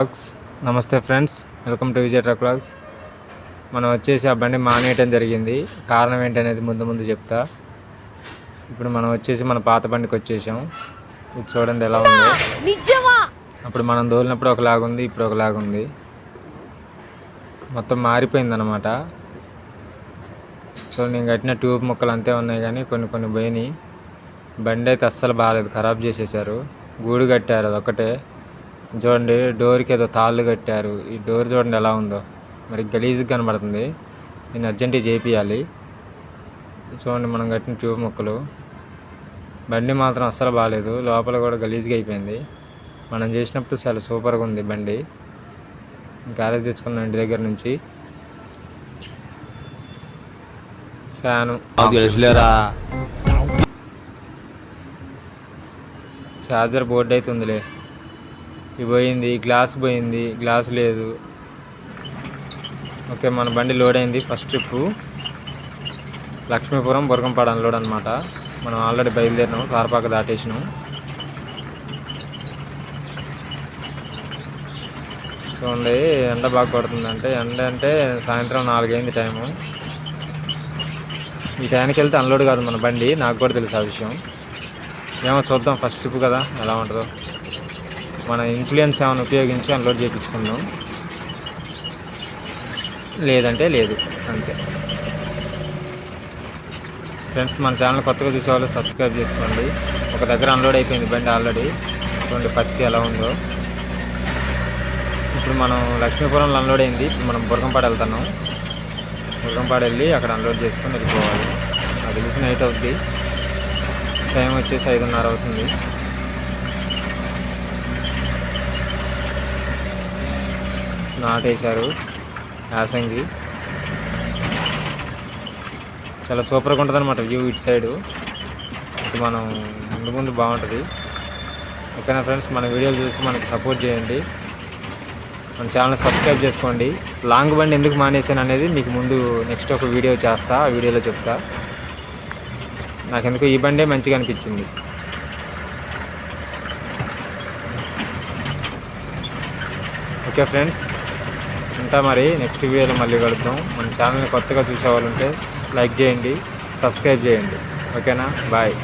Vlogs. నమస్తే friends, welcome to Vijay truck vlogs. మనం వచ్చేసి ఆ బండి మానేయటం జరిగింది. కారణం ఏంటనేది ముందు చెప్తా. ఇప్పుడు మనం వచ్చేసి మన పాత బండికి వచ్చేసాం. ఇది చూడండి ఎలా ఉందో. అప్పుడు మనం దోలినప్పుడు ఒకలాగుంది, ఇప్పుడు ఒకలాగుంది. మొత్తం మారిపోయింది అన్నమాట. చూడండి, నేను కట్టిన ట్యూబ్ ముక్కలు అంతే ఉన్నాయి, కానీ కొన్ని పోయినాయి. బండి అయితే అస్సలు బాగాలేదు, ఖరాబ్ చేసేసారు. గూడు కట్టారు, అదొక్కటే. చూడండి, డోర్కి ఏదో తాళ్ళు కట్టారు. ఈ డోర్ చూడండి ఎలా ఉందో, మరి గలీజ్గా కనబడుతుంది. దీన్ని అర్జెంటుగా చేపియాలి. చూడండి, మనం కట్టిన ట్యూబ్ ముక్కలు. బండి మాత్రం అస్సలు బాగాలేదు, లోపల కూడా గలీజ్గా అయిపోయింది. మనం చేసినప్పుడు చాలా సూపర్గా ఉంది బండి. గ్యారేజ్ తెచ్చుకున్నాం ఇంటి దగ్గర నుంచి. ఫ్యాను, చార్జర్ బోర్డు అయితే ఉందిలే. ఇది పోయింది, గ్లాస్ పోయింది, గ్లాస్ లేదు. ఓకే, మన బండి లోడ్ అయింది. First trip Lakshmipuram Burgampadu unload అనమాట. మనం ఆల్రెడీ బయలుదేరినాం, సారపాక దాటేసినాం. చూడండి, ఎండ బాగా కొడుతుందంటే, ఎండ అంటే సాయంత్రం 4 అయింది టైము. ఈ టైంకి వెళ్తే అన్లోడ్ కాదు మన బండి, నాకు కూడా తెలుసు ఆ విషయం. ఏమో చూద్దాం, ఫస్ట్ ట్రిప్ కదా ఎలా ఉంటుందో. మన ఇన్ఫ్లుయెన్స్ ఏమైనా ఉపయోగించి అన్లోడ్ చేయించుకుందాం, లేదంటే లేదు, అంతే. ఫ్రెండ్స్, మన ఛానల్ కొత్తగా చూసేవాళ్ళు సబ్స్క్రైబ్ చేసుకోండి. ఒక దగ్గర అన్లోడ్ అయిపోయింది బండి ఆల్రెడీ. చూడండి పత్తి ఎలా ఉందో. ఇప్పుడు మనం లక్ష్మీపురంలో అన్లోడ్ అయింది. ఇప్పుడు మనం బురగంపాడు వెళ్తున్నాం. బురగంపాడు వెళ్ళి అక్కడ అన్లోడ్ చేసుకొని వెళ్ళిపోవాలి. నాకు తెలిసి నైట్ అవుద్ది. టైం వచ్చేసి 5:30 అవుతుంది. నాటేశారు యాసంగి. చాలా సూపర్గా ఉంటుంది అనమాట వ్యూ ఇటు సైడు. ఇది మనం ముందు బాగుంటుంది. ఓకేనా ఫ్రెండ్స్, మన వీడియోలు చూస్తే మనకి సపోర్ట్ చేయండి. మన ఛానల్ సబ్స్క్రైబ్ చేసుకోండి. లాంగ్ బండి ఎందుకు మానేసాను అనేది మీకు ముందు నెక్స్ట్ ఒక వీడియో చేస్తా, ఆ వీడియోలో చెప్తా. నాకెందుకు ఈ బండే మంచిగా అనిపించింది. ఓకే ఫ్రెండ్స్, ఉంటా మరి. నెక్స్ట్ వీడియోలో మళ్ళీ కలుద్దాం. మన ఛానల్ని కొత్తగా చూసేవాళ్ళు ఉంటే లైక్ చేయండి, సబ్స్క్రైబ్ చేయండి. ఓకేనా, బాయ్.